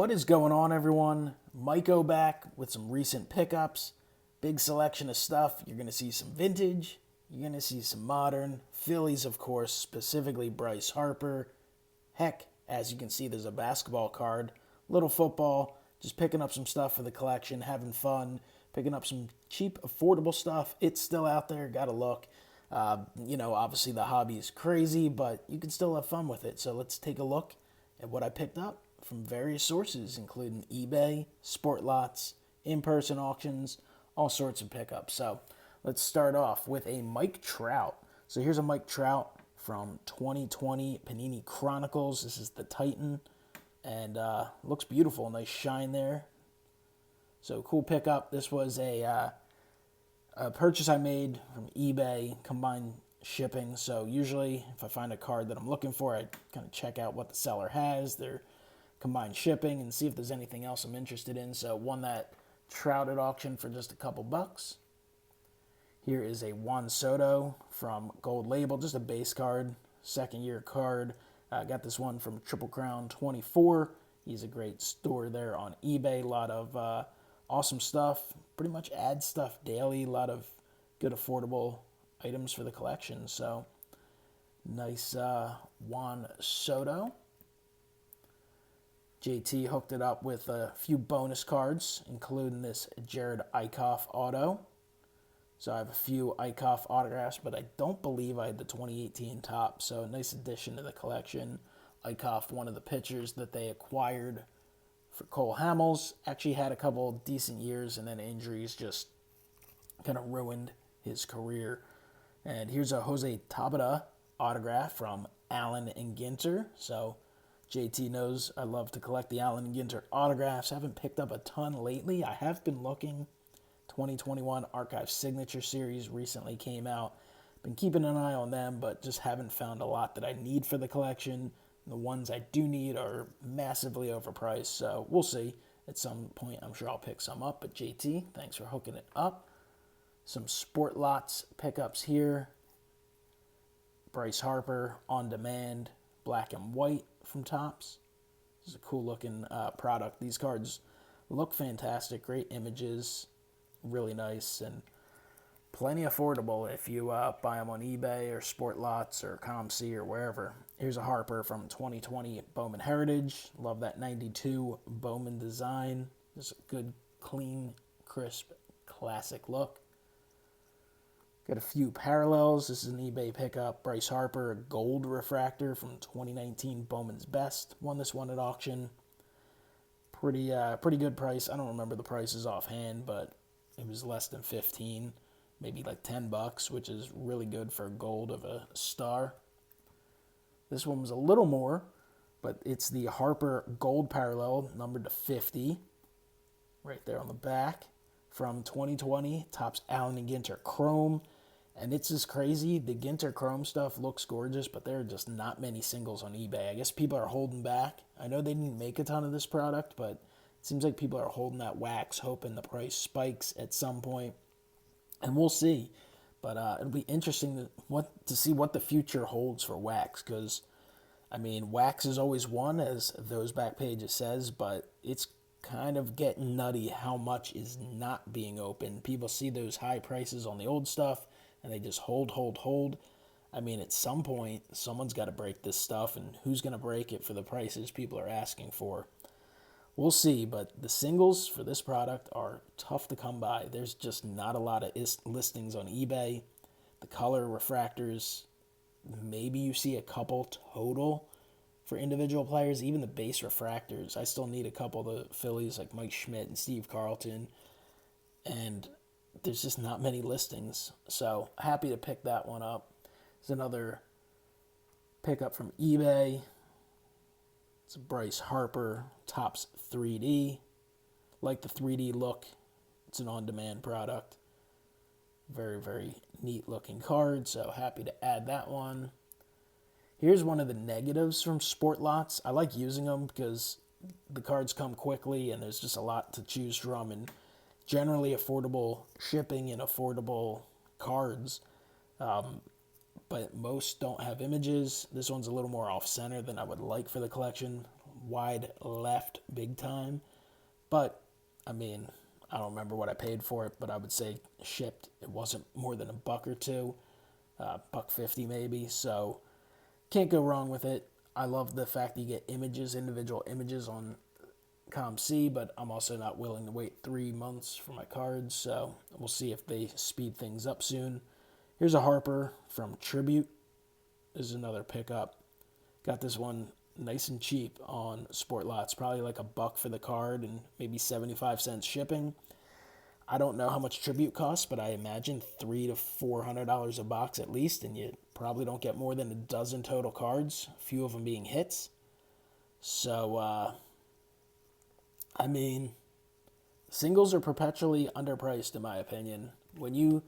What is going on, everyone? MikeO back with some recent pickups. Big selection of stuff. You're going to see some vintage. You're going to see some modern. Phillies, of course, specifically Bryce Harper. Heck, as you can see, there's a basketball card. Little football. Just picking up some stuff for the collection, having fun. Picking up some cheap, affordable stuff. It's still out there. Got to look. Obviously the hobby is crazy, but you can still have fun with it. So let's take a look at what I picked up from various sources, including eBay, Sport Lots, in-person auctions, all sorts of pickups. So let's start off with a Mike Trout. So here's a Mike Trout from 2020 Panini Chronicles. This is the Titan, and looks beautiful. Nice shine there. So cool pickup. This was a purchase I made from eBay, combined shipping. So usually if I find a card that I'm looking for, I kind of check out what the seller has, their combined shipping, and see if there's anything else I'm interested in. So won that Trout at auction for just a couple bucks. Here is a Juan Soto from Gold Label, just a base card, second year card. Got this one from Triple Crown 24. He's a great store there on eBay. A lot of awesome stuff. Pretty much add stuff daily. A lot of good affordable items for the collection. So nice Juan Soto. JT hooked it up with a few bonus cards, including this Jared Eichhoff auto. So I have a few Eichhoff autographs, but I don't believe I had the 2018 top. So a nice addition to the collection. Eichhoff, one of the pitchers that they acquired for Cole Hamels, actually had a couple decent years, and then injuries just kind of ruined his career. And here's a Jose Tabata autograph from Allen and Ginter. So JT knows I love to collect the Allen and Ginter autographs. Haven't picked up a ton lately. I have been looking. 2021 Archive Signature Series recently came out. Been keeping an eye on them, but just haven't found a lot that I need for the collection. The ones I do need are massively overpriced, so we'll see. At some point, I'm sure I'll pick some up. But JT, thanks for hooking it up. Some Sport Lots pickups here. Bryce Harper, on demand, black and white from Topps. This is a cool looking product. These cards look fantastic, great images, really nice, and plenty affordable if you buy them on eBay or Sport Lots or ComC or wherever. Here's a Harper from 2020 Bowman Heritage. Love that 92 Bowman design. Just a good, clean, crisp, classic look. Got a few parallels. This is an eBay pickup. Bryce Harper, a gold refractor from 2019 Bowman's Best. Won this one at auction. Pretty good price. I don't remember the prices offhand, but it was less than 15, maybe like $10, which is really good for gold of a star. This one was a little more, but it's the Harper Gold Parallel, numbered to 50, right there on the back, from 2020, Topps Allen and Ginter Chrome. And it's just crazy. The Ginter Chrome stuff looks gorgeous, but there are just not many singles on eBay. I guess people are holding back. I know they didn't make a ton of this product, but it seems like people are holding that wax, hoping the price spikes at some point. And we'll see. But it'll be interesting to see what the future holds for wax, because, I mean, wax is always one, as those back pages says, but it's kind of getting nutty how much is not being opened. People see those high prices on the old stuff, and they just hold. I mean, at some point, someone's got to break this stuff, and who's going to break it for the prices people are asking for? We'll see, but the singles for this product are tough to come by. There's just not a lot of listings on eBay. The color refractors, maybe you see a couple total for individual players. Even the base refractors, I still need a couple of the Phillies like Mike Schmidt and Steve Carlton, and there's just not many listings. So happy to pick that one up. There's another pickup from eBay. It's a Bryce Harper Topps 3D. Like the 3D look. It's an on-demand product. Very, very neat looking card, so happy to add that one. Here's one of the negatives from Sport Lots. I like using them because the cards come quickly and there's just a lot to choose from, and generally affordable shipping and affordable cards. But most don't have images. This one's a little more off-center than I would like for the collection. wide left big time. But, I mean, I don't remember what I paid for it, but I would say shipped, it wasn't more than $1 or $2, $1.50 maybe. So can't go wrong with it. I love the fact that you get images, individual images on ComC, but I'm also not willing to wait 3 months for my cards, so we'll see if they speed things up soon. Here's a Harper from Tribute. This is another pickup. Got this one nice and cheap on Sport Lots, probably like $1 for the card and maybe 75 cents shipping. I don't know how much Tribute costs, but I imagine $300 to $400 a box at least, and you probably don't get more than a dozen total cards, a few of them being hits. So, I mean, singles are perpetually underpriced in my opinion. When you,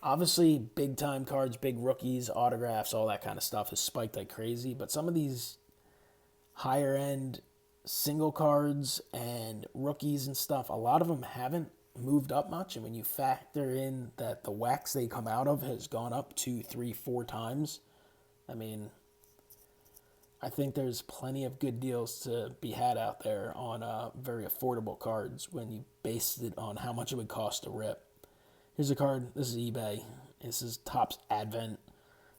obviously big time cards, big rookies, autographs, all that kind of stuff has spiked like crazy, but some of these higher end single cards and rookies and stuff, a lot of them haven't moved up much. And when you factor in that the wax they come out of has gone up 2, 3, 4 times, I mean, I think there's plenty of good deals to be had out there on very affordable cards when you base it on how much it would cost to rip. Here's a card. This is eBay. This is Topps Advent.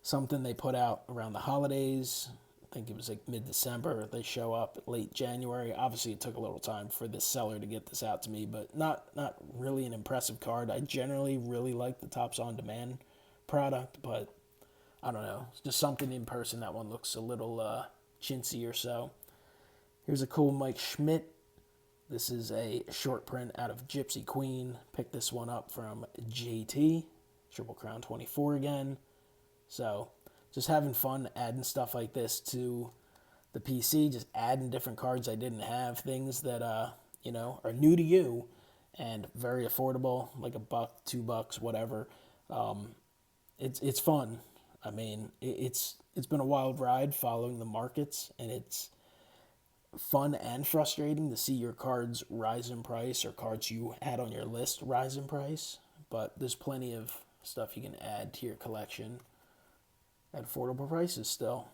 Something they put out around the holidays. I think it was like mid-December. They show up late January. Obviously, it took a little time for this seller to get this out to me, but not really an impressive card. I generally really like the Topps On Demand product, but I don't know. It's just something in person. That one looks a little chintzy or so. Here's a cool Mike Schmidt. This is a short print out of Gypsy Queen. Picked this one up from JT. Triple Crown 24 again. So just having fun adding stuff like this to the PC. Just adding different cards I didn't have. Things that, are new to you and very affordable. Like $1, $2, whatever. It's fun. I mean, it's been a wild ride following the markets, and it's fun and frustrating to see your cards rise in price or cards you had on your list rise in price. But there's plenty of stuff you can add to your collection at affordable prices still.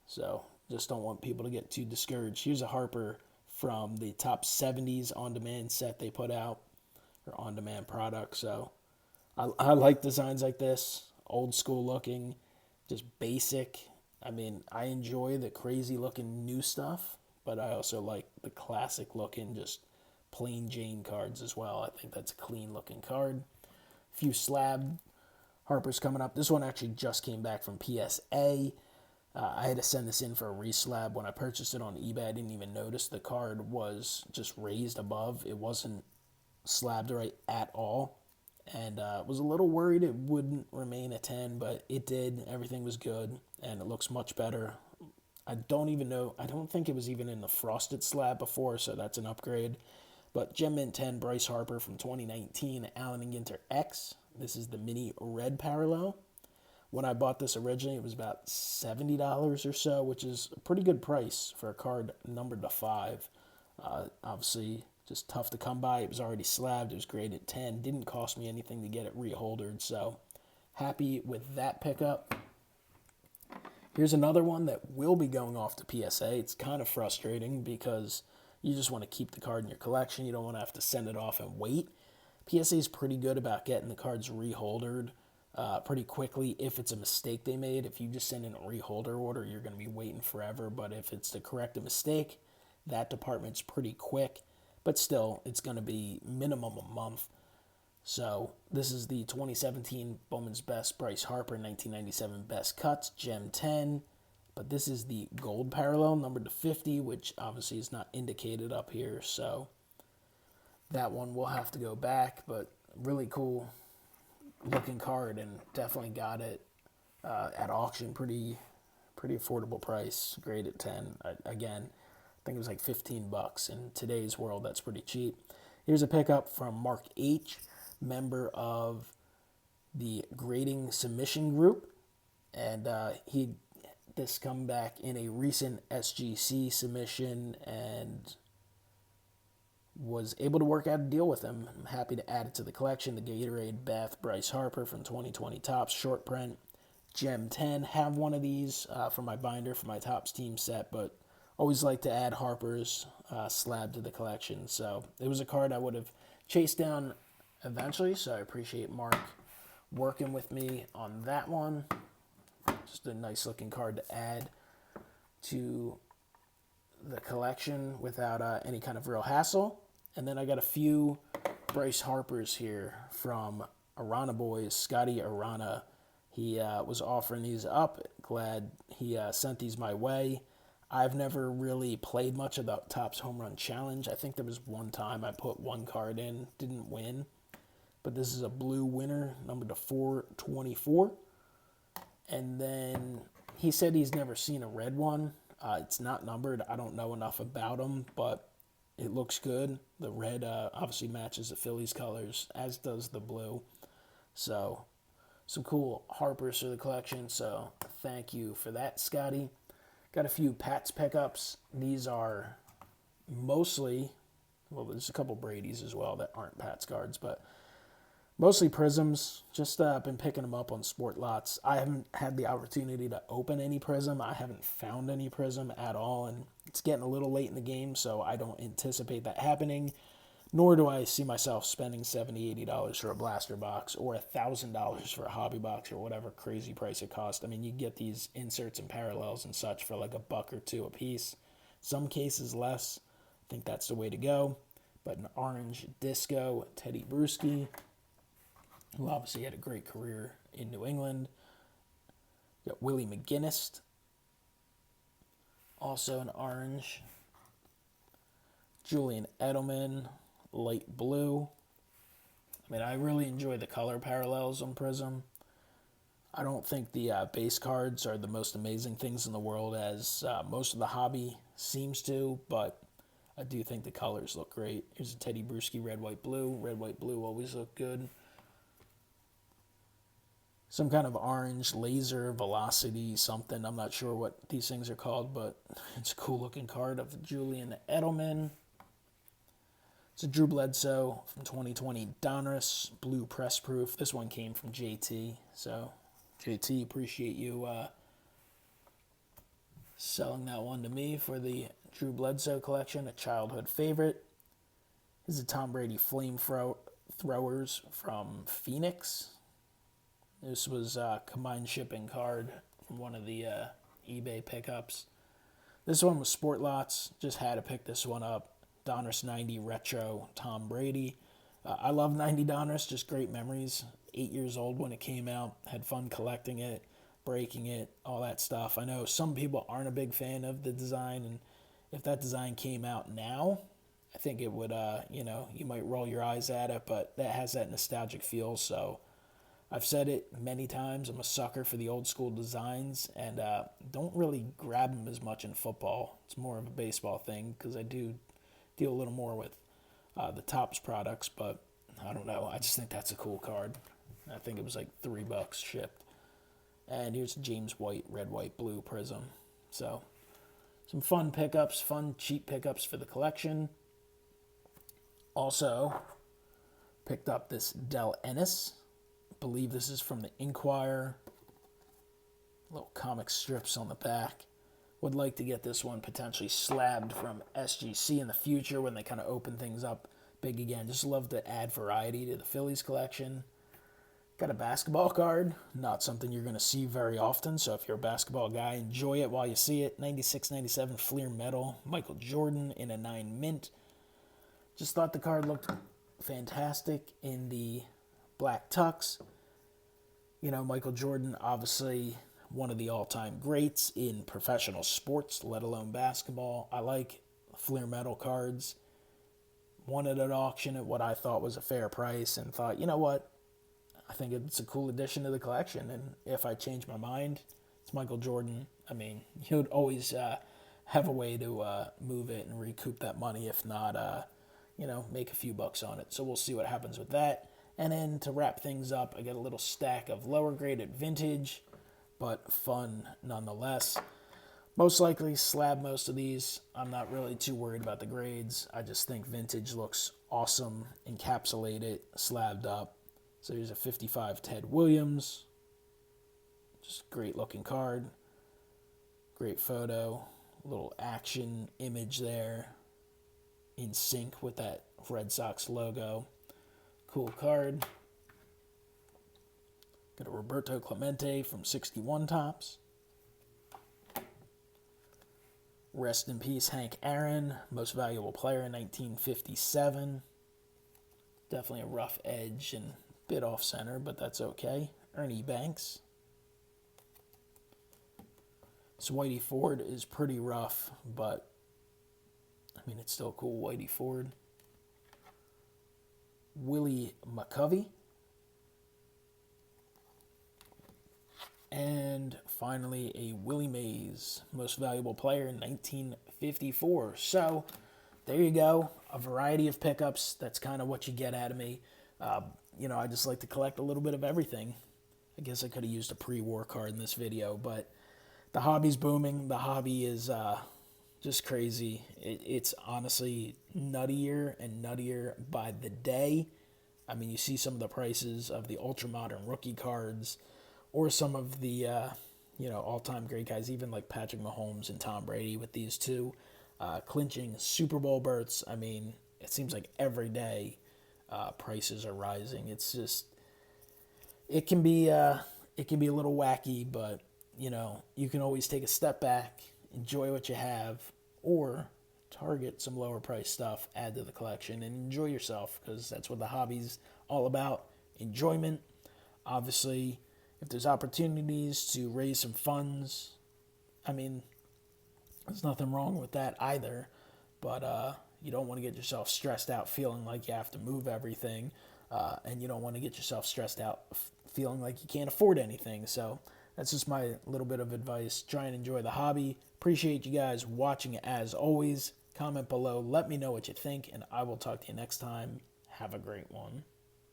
So just don't want people to get too discouraged. Here's a Harper from the top 70s on-demand set they put out, or on-demand product. So I like designs like this, old school looking, just basic. I mean, I enjoy the crazy looking new stuff, but I also like the classic looking, just plain Jane cards as well. I think that's a clean looking card. A few slab Harpers coming up. This one actually just came back from PSA. I had to send this in for a reslab. When I purchased it on eBay, I didn't even notice the card was just raised above. It wasn't slabbed right at all. And was a little worried it wouldn't remain a 10, but it did. Everything was good, and it looks much better. I don't even know. I don't think it was even in the frosted slab before, so that's an upgrade. But Gem Mint 10, Bryce Harper from 2019, Allen and Ginter X. This is the mini red parallel. When I bought this originally, it was about $70 or so, which is a pretty good price for a card numbered to 5. Obviously, just tough to come by. It was already slabbed. It was graded 10. Didn't cost me anything to get it reholdered, so happy with that pickup. Here's another one that will be going off to PSA. It's kind of frustrating because you just want to keep the card in your collection. You don't want to have to send it off and wait. PSA is pretty good about getting the cards reholdered pretty quickly if it's a mistake they made. If you just send in a reholder order, you're going to be waiting forever. But if it's to correct a mistake, that department's pretty quick. But still, it's going to be minimum a month. So this is the 2017 Bowman's Best Bryce Harper, 1997 Best Cuts, Gem 10. But this is the gold parallel, numbered to 50, which obviously is not indicated up here. So that one will have to go back, but really cool looking card, and definitely got it at auction pretty affordable price, graded 10. Again, I think it was like $15 in today's world. That's pretty cheap. Here's a pickup from Mark H, member of the grading submission group, and he this come back in a recent SGC submission and was able to work out a deal with him. I'm happy to add it to the collection. The Gatorade Bath Bryce Harper from 2020 Topps short print, Gem 10. Have one of these for my binder for my Topps team set, but always like to add Harper's slab to the collection. So it was a card I would have chased down eventually. So I appreciate Mark working with me on that one. Just a nice looking card to add to the collection without any kind of real hassle. And then I got a few Bryce Harpers here from Arana Boys, Scotty Arana. He was offering these up. Glad he sent these my way. I've never really played much of the Topps Home Run Challenge. I think there was one time I put one card in, didn't win. But this is a blue winner, numbered to 424. And then he said he's never seen a red one. It's not numbered. I don't know enough about them, but it looks good. The red obviously matches the Phillies colors, as does the blue. So some cool Harpers for the collection. So thank you for that, Scotty. Got a few Pats pickups. These are mostly, well, there's a couple Brady's as well that aren't Pats cards, but mostly Prisms. Just been picking them up on Sport Lots. I haven't had the opportunity to open any Prism. I haven't found any Prism at all, and it's getting a little late in the game, so I don't anticipate that happening, nor do I see myself spending $70, $80 for a blaster box or $1,000 for a hobby box or whatever crazy price it costs. I mean, you get these inserts and parallels and such for like $1 or $2 a piece. Some cases less. I think that's the way to go. But an orange disco Teddy Bruschi, who obviously had a great career in New England. Got Willie McGinnis, also an orange. Julian Edelman, light blue. I mean, I really enjoy the color parallels on Prism. I don't think the base cards are the most amazing things in the world, as most of the hobby seems to, but I do think the colors look great. Here's a Teddy Bruschi red, white, blue. Red, white, blue always look good. Some kind of orange laser velocity something. I'm not sure what these things are called, but it's a cool looking card of Julian Edelman. It's a Drew Bledsoe from 2020 Donruss blue press proof. This one came from JT. So JT, appreciate you selling that one to me for the Drew Bledsoe collection, a childhood favorite. This is a Tom Brady flamethrowers from Phoenix. This was a combined shipping card from one of the eBay pickups. This one was Sport Lots. Just had to pick this one up. Donruss 90 Retro Tom Brady. I love 90 Donruss, just great memories. 8 years old when it came out. Had fun collecting it, breaking it, all that stuff. I know some people aren't a big fan of the design, and if that design came out now, I think it would, you might roll your eyes at it, but that has that nostalgic feel. So I've said it many times, I'm a sucker for the old school designs, and don't really grab them as much in football. It's more of a baseball thing, because I do deal a little more with the Topps products, but I don't know. I just think that's a cool card. I think it was like $3 shipped. And here's James White, red, white, blue Prism. So some fun pickups, fun cheap pickups for the collection. Also picked up this Del Ennis. I believe this is from the Inquirer. Little comic strips on the back. Would like to get this one potentially slabbed from SGC in the future when they kind of open things up big again. Just love to add variety to the Phillies collection. Got a basketball card. Not something you're going to see very often, so if you're a basketball guy, enjoy it while you see it. 96-97 Fleer Metal. Michael Jordan in a 9 mint. Just thought the card looked fantastic in the black tux. You know, Michael Jordan, obviously one of the all-time greats in professional sports, let alone basketball. I like Fleer Metal cards. Won it at auction at what I thought was a fair price, and thought, you know what? I think it's a cool addition to the collection, and if I change my mind, it's Michael Jordan. I mean, he would always have a way to move it and recoup that money, if not, make a few bucks on it. So we'll see what happens with that. And then to wrap things up, I got a little stack of lower graded vintage, but fun nonetheless. Most likely slab most of these. I'm not really too worried about the grades. I just think vintage looks awesome, encapsulated, slabbed up. So here's a 55 Ted Williams. Just great looking card. Great photo. little action image there in sync with that Red Sox logo. Cool card. Got a Roberto Clemente from 61 Tops. Rest in peace, Hank Aaron, most valuable player in 1957. Definitely a rough edge and bit off center, but that's okay. Ernie Banks. Whitey Ford is pretty rough, but I mean, it's still cool. Whitey Ford. Willie McCovey. And finally, a Willie Mays, most valuable player in 1954. So there you go. A variety of pickups. That's kind of what you get out of me. I just like to collect a little bit of everything. I guess I could have used a pre-war card in this video, but the hobby's booming. The hobby is just crazy. It's honestly nuttier and nuttier by the day. I mean, you see some of the prices of the ultra-modern rookie cards or some of the, all-time great guys, even like Patrick Mahomes and Tom Brady with these two, clinching Super Bowl berths. I mean, it seems like every day prices are rising. It's just, it can be a little wacky, but you can always take a step back, enjoy what you have, or target some lower price stuff, add to the collection, and enjoy yourself, because that's what the hobby's all about, enjoyment. Obviously, if there's opportunities to raise some funds, I mean, there's nothing wrong with that either, but you don't want to get yourself stressed out feeling like you have to move everything, and you don't want to get yourself stressed out feeling like you can't afford anything. So that's just my little bit of advice. Try and enjoy the hobby. Appreciate you guys watching as always. Comment below. Let me know what you think, and I will talk to you next time. Have a great one.